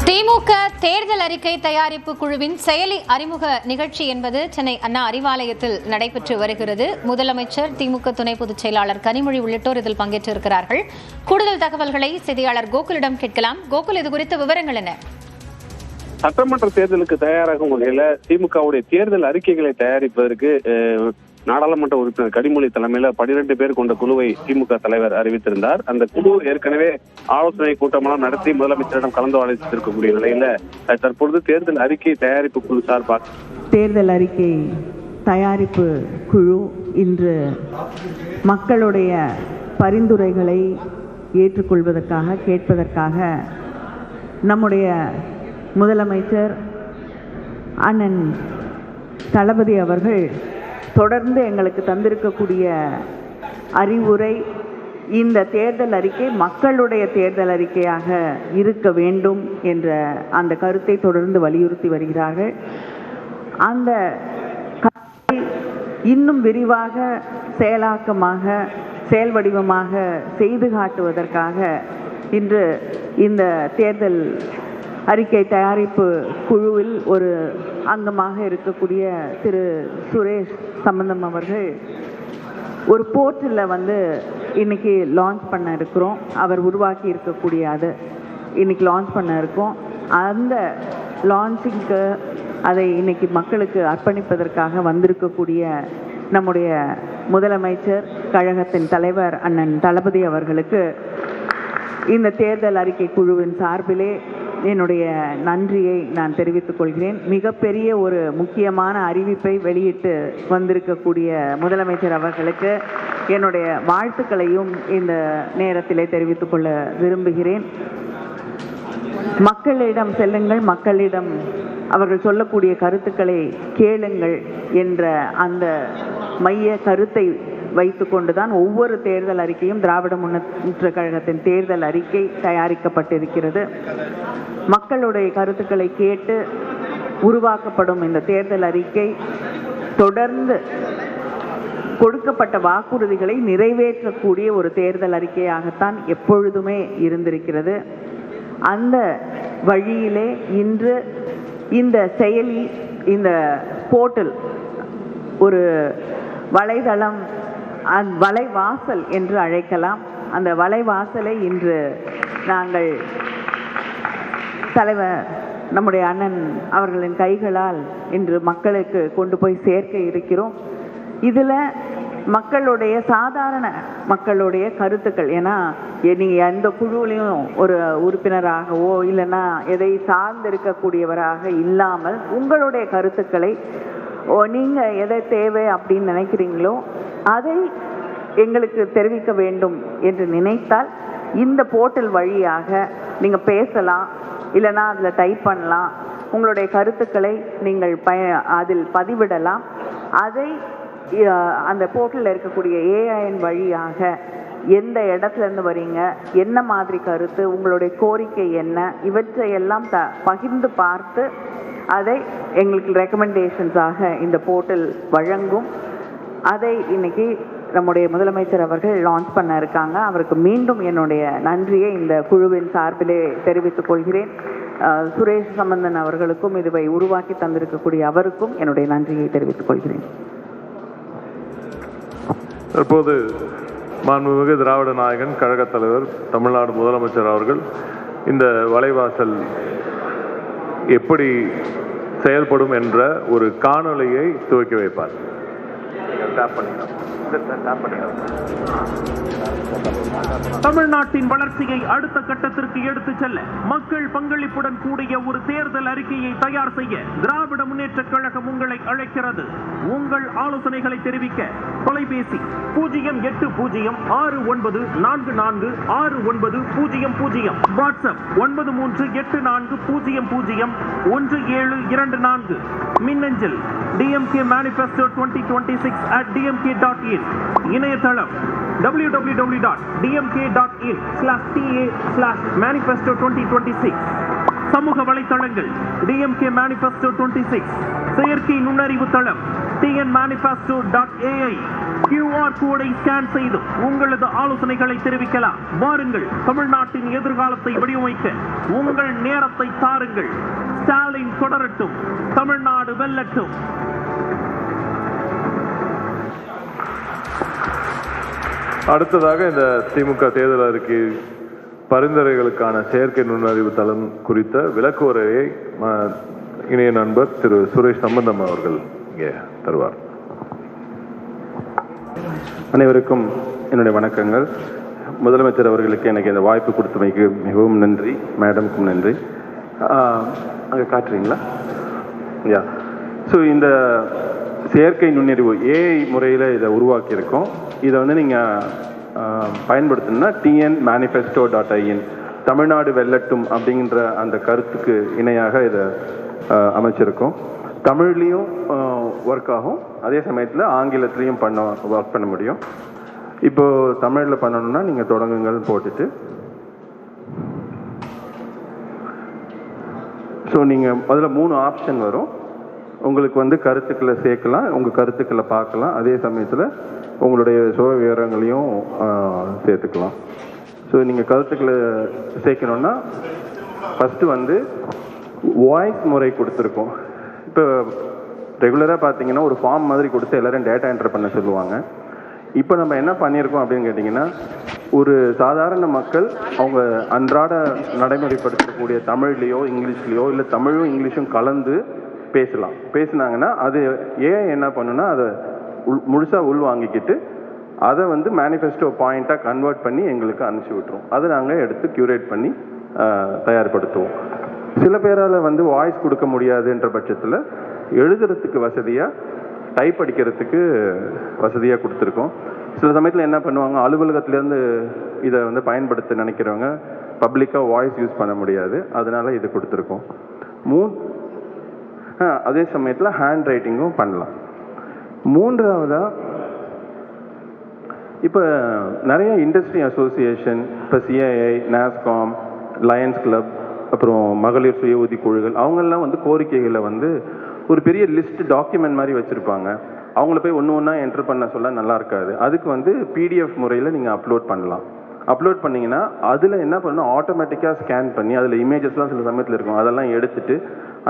திமுக தேர்தல் அறிக்கை தயாரிப்பு குழுவின் செயலி அறிமுக நிகழ்ச்சி என்பது சென்னை அண்ணா அறிவாலயத்தில் நடைபெற்று வருகிறது. முதலமைச்சர், திமுக துணை பொதுச் செயலாளர் கனிமொழி உள்ளிட்டோர் இதில் பங்கேற்றிருக்கிறார்கள். கூடுதல் தகவல்களை செய்தியாளர் கோகுலிடம் கேட்கலாம். கோகுல், இது குறித்த விவரங்கள் என்ன? சட்டமன்ற தேர்தலுக்கு தயாராகும் வகையில திமுகவுடைய தேர்தல் அறிக்கைகளை தயாரிப்பதற்கு நாடாளுமன்ற உறுப்பினர் கனிமொழி தலைமையில 12 பேர் கொண்ட குழுவை திமுக தலைவர் அறிவித்திருந்தார். அந்த குழு ஏற்கனவே ஆலோசனை கூட்டமெல்லாம் நடத்தி முதலமைச்சரிடம் கலந்து ஆலோசித்திருக்கக்கூடிய நிலையில தற்பொழுது தேர்தல் அறிக்கை தயாரிப்பு குழு சார்பாக தேர்தல் அறிக்கை தயாரிப்பு குழு இன்று மக்களுடைய பரிந்துரைகளை ஏற்றுக்கொள்வதற்காக கேட்பதற்காக நம்முடைய முதலமைச்சர் அண்ணன் தளபதி அவர்கள் தொடர்ந்து எங்களுக்கு தந்திருக்கக்கூடிய அறிவுரை, இந்த தேர்தல் அறிக்கை மக்களுடைய தேர்தல் அறிக்கையாக இருக்க வேண்டும் என்ற அந்த கருத்தை தொடர்ந்து வலியுறுத்தி வருகிறார்கள். அந்த கருத்தை இன்னும் விரிவாக செயலாக்கமாக செயல் வடிவமாக செய்து காட்டுவதற்காக இன்று இந்த தேர்தல் அறிக்கை தயாரிப்பு குழுவில் ஒரு அங்கமாக இருக்கக்கூடிய திரு சுரேஷ் சம்பந்தம் அவர்கள் ஒரு போர்ட்டலில் இன்னைக்கு லான்ச் பண்ண இருக்கிறோம். அவர் உருவாக்கி இருக்கக்கூடிய அது இன்னைக்கு லான்ச் பண்ண இருக்கோம். அந்த லான்ச்சிங்க்கு அதை இன்னைக்கு மக்களுக்கு அர்ப்பணிப்பதற்காக வந்திருக்கக்கூடிய நம்முடைய முதலமைச்சர், கழகத்தின் தலைவர் அண்ணன் தளபதி அவர்களுக்கு இந்த தேர்தல் அறிக்கை குழுவின் சார்பிலே என்னுடைய நன்றியை நான் தெரிவித்துக் கொள்கிறேன். மிகப்பெரிய ஒரு முக்கியமான அறிவிப்பை வெளியிட்டு வந்திருக்கக்கூடிய முதலமைச்சர் அவர்களுக்கு என்னுடைய வாழ்த்துக்களையும் இந்த நேரத்திலே தெரிவித்துக் கொள்ள விரும்புகிறேன். மக்களிடம் செல்லுங்கள், மக்களிடம் அவர்கள் சொல்லக்கூடிய கருத்துக்களை கேளுங்கள் என்ற அந்த மைய கருத்தை வைத்துக்கொண்டுதான் ஒவ்வொரு தேர்தல் அறிக்கையும் திராவிட முன்னேற்ற கழகத்தின் தேர்தல் அறிக்கை தயாரிக்கப்பட்டிருக்கிறது. மக்களுடைய கருத்துக்களை கேட்டு உருவாக்கப்படும் இந்த தேர்தல் அறிக்கை தொடர்ந்து கொடுக்கப்பட்ட வாக்குறுதிகளை நிறைவேற்றக்கூடிய ஒரு தேர்தல் அறிக்கையாகத்தான் எப்பொழுதுமே இருந்திருக்கிறது. அந்த வழியிலே இன்று இந்த செயலி, இந்த போர்ட்டல், ஒரு வலைதளம், வலைவாசல் என்று அழைக்கலாம். அந்த வலைவாசலை இன்று நாங்கள் தலைவர் நம்முடைய அண்ணன் அவர்களின் கைகளால் இன்று மக்களுக்கு கொண்டு போய் சேர்க்க இருக்கிறோம். இதில் மக்களுடைய சாதாரண மக்களுடைய கருத்துக்கள், ஏன்னா நீங்கள் எந்த குழுவிலையும் ஒரு உறுப்பினராகவோ இல்லைன்னா எதை சார்ந்திருக்கக்கூடியவராக இல்லாமல் உங்களுடைய கருத்துக்களை நீங்கள் எதை தேவை அப்படின்னு நினைக்கிறீங்களோ அதை எங்களுக்கு தெரிவிக்க வேண்டும் என்று நினைத்தால் இந்த போர்ட்டல் வழியாக நீங்கள் பேசலாம், இல்லைன்னா அதில் டைப் பண்ணலாம். உங்களுடைய கருத்துக்களை நீங்கள் அதில் பதிவிடலாம். அதை அந்த போர்ட்டலில் இருக்கக்கூடிய ஏஐஎன் வழியாக எந்த இடத்துலேருந்து வரீங்க, என்ன மாதிரி கருத்து, உங்களுடைய கோரிக்கை என்ன, இவற்றையெல்லாம் பகிர்ந்து பார்த்து அதை எங்களுக்கு ரெக்கமெண்டேஷன்ஸாக இந்த போர்ட்டல் வழங்கும். அதை இன்னைக்கு நம்முடைய முதலமைச்சர் அவர்கள் லான்ச் பண்ண இருக்காங்க. அவருக்கு மீண்டும் என்னுடைய நன்றியை இந்த குழுவின் சார்பிலே தெரிவித்துக் கொள்கிறேன். சுரேஷ் சம்பந்தன் அவர்களுக்கும் இதுவை உருவாக்கி தந்திருக்கக்கூடிய அவருக்கும் என்னுடைய நன்றியை தெரிவித்துக் கொள்கிறேன். தற்போது மாண்புமிகு திராவிட நாயகன் கழக தலைவர் தமிழ்நாடு முதலமைச்சர் அவர்கள் இந்த வலைவாசல் எப்படி செயல்படும் என்ற ஒரு காணொளியை துவக்கி வைப்பார். தமிழ்நாட்டின் வளர்ச்சியை அடுத்த கட்டத்திற்கு எடுத்துச் செல்ல மக்கள் பங்களிப்புடன் கூடிய ஒரு தேர்தல் அறிக்கையை தயார் செய்ய திராவிட முன்னேற்ற கழகம் உங்களை அழைக்கிறது. உங்கள் ஆலோசனைகளை தெரிவிக்க தொலைபேசி 08944496000, வாட்ஸ்அப் 9384001724, மின்னஞ்சல் dmkmanifesto2026@dmk.in, இணையதளம் www.dmk.in/ta/manifesto2026, சமூக வலைத்தளங்கள் DMK Manifesto 26, செயற்கை நுண்ணறிவு தளம் tnmanifesto.ai QR கோடை ஸ்கேன் செய்து உங்களது ஆலோசனைகளை தெரிவிக்கலாம். வாருங்கள், தமிழ்நாட்டின் எதிர்காலத்தை வடிவமைக்க உங்கள் நேரத்தை தாருங்கள். ஸ்டாலின் தொடரட்டும், தமிழ்நாடு வெல்லட்டும். அடுத்ததாக இந்த திமுக தேர்தல் அறிக்கை பரிந்துரைகளுக்கான செயற்கை நுண்ணறிவு தளம் குறித்த விளக்குரையை இணைய நண்பர் திரு சுரேஷ் சம்பந்தம் அவர்கள் இங்கே தருவார். அனைவருக்கும் என்னுடைய வணக்கங்கள். முதலமைச்சர் அவர்களுக்கு எனக்கு இந்த வாய்ப்பு கொடுத்தமைக்கு மிகவும் நன்றி. மேடமுக்கும் நன்றி. அங்கே காட்டுறீங்களா? யா. ஸோ இந்த செயற்கை நுண்ணறிவு ஏஐ முறையில் இதை உருவாக்கியிருக்கோம். இதை வந்து நீங்கள் பயன்படுத்தணும்னா tnmanifesto.in தமிழ்நாடு வெல்லட்டும் அப்படிங்கிற அந்த கருத்துக்கு இணையாக இதை அமைச்சிருக்கோம். தமிழ்லேயும் ஒர்க் ஆகும், அதே சமயத்தில் ஆங்கிலத்திலையும் ஒர்க் பண்ண முடியும். இப்போது தமிழில் பண்ணணும்னா நீங்கள் தொடங்குங்கள் போட்டுட்டு, ஸோ நீங்கள் முதல்ல 3 ஆப்ஷன் வரும். உங்களுக்கு வந்து கருத்துக்களை சேர்க்கலாம், உங்கள் கருத்துக்களை பார்க்கலாம், அதே சமயத்தில் உங்களுடைய சுய விவரங்களையும் சேர்த்துக்கலாம். ஸோ நீங்கள் கருத்துக்களை சேர்க்கணுன்னா ஃபஸ்ட்டு வந்து வாய்ஸ் முறை கொடுத்துருக்கோம். இப்போ ரெகுலராக பார்த்தீங்கன்னா ஒரு ஃபார்ம் மாதிரி கொடுத்து எல்லோரும் டேட்டா என்டர் பண்ண சொல்லுவாங்க. இப்போ நம்ம என்ன பண்ணியிருக்கோம் அப்படின்னு கேட்டிங்கன்னா, ஒரு சாதாரண மக்கள் அவங்க அன்றாட நடைமுறைப்படுத்தக்கூடிய தமிழ்லேயோ இங்கிலீஷ்லேயோ இல்லை தமிழும் இங்கிலீஷும் கலந்து பேசினாங்கன்னா அது ஏன் என்ன பண்ணுன்னா அதை முழுசாக உள்வாங்கிக்கிட்டு அதை வந்து மேனிஃபெஸ்டோ பாயிண்ட்டாக கன்வெர்ட் பண்ணி எங்களுக்கு அனுப்பிச்சி விட்டுரும். அதை நாங்கள் எடுத்து க்யூரேட் பண்ணி தயார்படுத்துவோம். சில பேரால் வந்து வாய்ஸ் கொடுக்க முடியாதுன்ற பட்சத்தில் எழுதுறதுக்கு வசதியாக, டைப் அடிக்கிறதுக்கு வசதியாக கொடுத்துருக்கோம். சில சமயத்தில் என்ன பண்ணுவாங்க, அலுவலகத்திலேருந்து இதை வந்து பயன்படுத்த நினைக்கிறவங்க பப்ளிக்காக வாய்ஸ் யூஸ் பண்ண முடியாது, அதனால் இது கொடுத்துருக்கோம். அதே சமயத்தில் ஹேண்ட் ரைட்டிங்கும் பண்ணலாம். மூன்றாவதாக இப்போ நிறைய இண்டஸ்ட்ரி அசோசியேஷன், இப்போ சிஐஐ, நாஸ்காம், லயன்ஸ் கிளப், அப்புறம் மகளிர் சுய உதவி குழுக்கள், அவங்கெல்லாம் வந்து கோரிக்கைகளை வந்து ஒரு பெரிய லிஸ்ட் டாக்குமெண்ட் மாதிரி வச்சுருப்பாங்க. அவங்கள போய் ஒன்று ஒன்றா என்ட்ரு பண்ண சொல்ல நல்லா இருக்காது. அதுக்கு வந்து பிடிஎஃப் முறையில் நீங்கள் அப்லோட் பண்ணலாம். அப்லோட் பண்ணிங்கன்னா அதில் என்ன பண்ணணும், ஆட்டோமேட்டிக்காக ஸ்கேன் பண்ணி அதில் இமேஜஸ்லாம் சில சமயத்தில் இருக்கும், அதெல்லாம் எடுத்துகிட்டு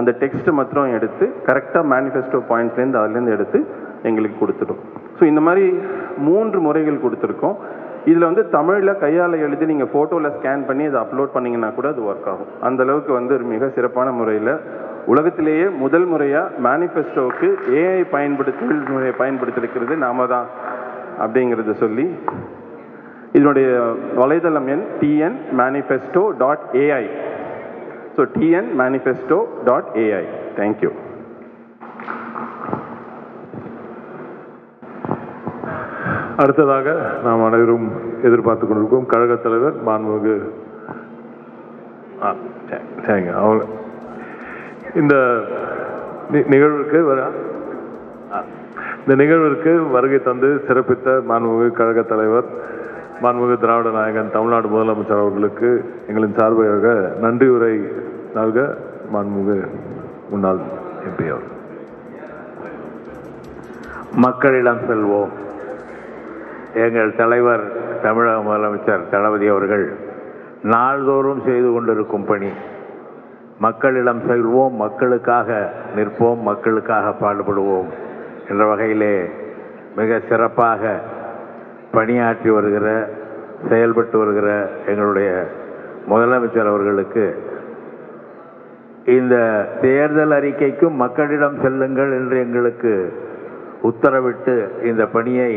அந்த டெக்ஸ்ட்டு மாத்திரம் எடுத்து கரெக்டாக மேனிஃபெஸ்டோ பாயிண்ட்ஸ்லேருந்து அதுலேருந்து எடுத்து எங்களுக்கு கொடுத்துடும். ஸோ இந்த மாதிரி 3 முறைகள் கொடுத்துருக்கோம். இதில் வந்து தமிழில் கையால் எழுதி நீங்கள் ஃபோட்டோவில் ஸ்கேன் பண்ணி அதை அப்லோட் பண்ணிங்கன்னா கூட அது ஒர்க் ஆகும். அந்தளவுக்கு வந்து ஒரு மிக சிறப்பான முறையில் உலகத்திலேயே முதல் முறையாக மேனிஃபெஸ்டோவுக்கு ஏஐ முறையை பயன்படுத்தியிருக்கிறது நாம தான் அப்படிங்கிறத சொல்லி, இதனுடைய வலைதளம் எண் tnmanifesto.ai. So tnmanifesto.ai. தேங்க்யூ. அடுத்ததாக நாம் அனைவரும் எதிர்பார்த்து கொண்டிருக்கோம் கழகத் தலைவர் மாண்புமிகு அவங்க இந்த நிகழ்விற்கு வருகை தந்து சிறப்பித்த மாண்புமிகு கழகத் தலைவர் மாண்புமிகு திராவிட நாயகன் தமிழ்நாடு முதலமைச்சர் அவர்களுக்கு எங்களின் சார்பாக நன்றி உரை நல்க மாண்புமிகு முன்னாள் எம்பி அவர். மக்களிடம் செல்வோம். எங்கள் தலைவர் தமிழக முதலமைச்சர் தளபதி அவர்கள் நாள்தோறும் செய்து கொண்டிருக்கும் பணி. மக்களிடம் செல்வோம், மக்களுக்காக நிற்போம், மக்களுக்காக பாடுபடுவோம் என்ற வகையிலே மிக சிறப்பாக பணியாற்றி வருகிற, செயல்பட்டு வருகிற எங்களுடைய முதலமைச்சர் அவர்களுக்கு இந்த தேர்தல் அறிக்கைக்கும் மக்களிடம் செல்லுங்கள் என்று எங்களுக்கு உத்தரவிட்டு இந்த பணியை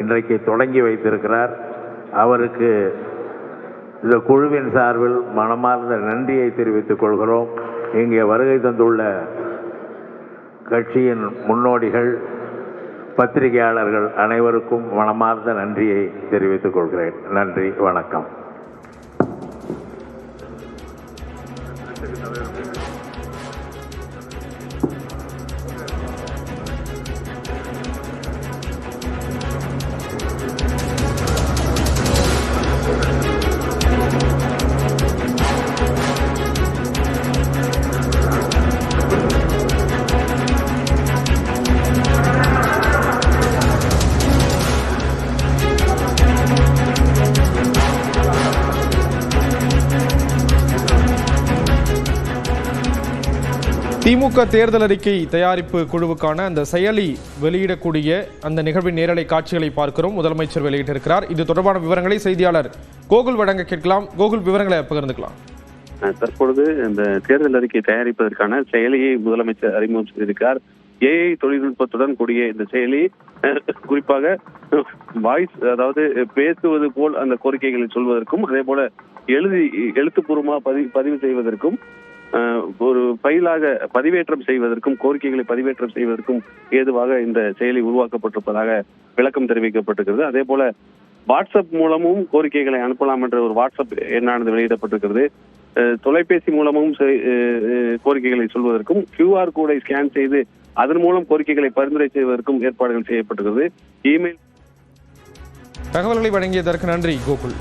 இன்றைக்கு தொடங்கி வைத்திருக்கிறார். அவருக்கு இந்த குழுவின் சார்பில் மனமார்ந்த நன்றியை தெரிவித்துக் கொள்கிறோம். இங்கே வருகை தந்துள்ள கட்சியின் முன்னோடிகள், பத்திரிகையாளர்கள் அனைவருக்கும் மனமார்ந்த நன்றியை தெரிவித்துக் கொள்கிறேன். நன்றி, வணக்கம். திமுக தேர்தல் அறிக்கை தயாரிப்பு குழுவுக்கான அந்த செயலி வெளியிடக்கூடிய அந்த நிகழ்வின் நேரலை காட்சிகளை பார்க்கிறோம். முதலமைச்சர் வெளியிட்டிருக்கிறார். இது தொடர்பான விவரங்களை செய்தியாளர் கோகுல் வழங்க கேட்கலாம். கோகுல், விவரங்களை பகிர்ந்துக்கலாம். தற்பொழுது இந்த தேர்தல் அறிக்கை தயாரிப்பதற்கான செயலியை முதலமைச்சர் அறிமுகம் செய்திருக்கிறார். ஏஐ தொழில்நுட்பத்துடன் கூடிய இந்த செயலி குறிப்பாக வாய்ஸ், அதாவது பேசுவது போல் அந்த கோரிக்கைகளை சொல்வதற்கும், அதே போல எழுத்துப்பூர்வமாக பதிவு செய்வதற்கும், ஒரு ஃபைலாக பதிவேற்றம் செய்வதற்கும், கோரிக்கைகளை பதிவேற்றம் செய்வதற்கும் ஏதுவாக இந்த செயலி உருவாக்கப்பட்டிருப்பதாக விளக்கம் தெரிவிக்கப்பட்டிருக்கிறது. அதே போல வாட்ஸ்அப் மூலமும் கோரிக்கைகளை அனுப்பலாம் என்ற ஒரு வாட்ஸ்அப் எண்ணானது வெளியிடப்பட்டிருக்கிறது. தொலைபேசி மூலமும் கோரிக்கைகளை சொல்வதற்கும், QR கோடை ஸ்கேன் செய்து அதன் மூலம் கோரிக்கைகளை பரிந்துரை செய்வதற்கும் ஏற்பாடுகள் செய்யப்பட்டிருக்கிறது. இமெயில் தகவல்களை வழங்கியதற்கு நன்றி கோகுல்.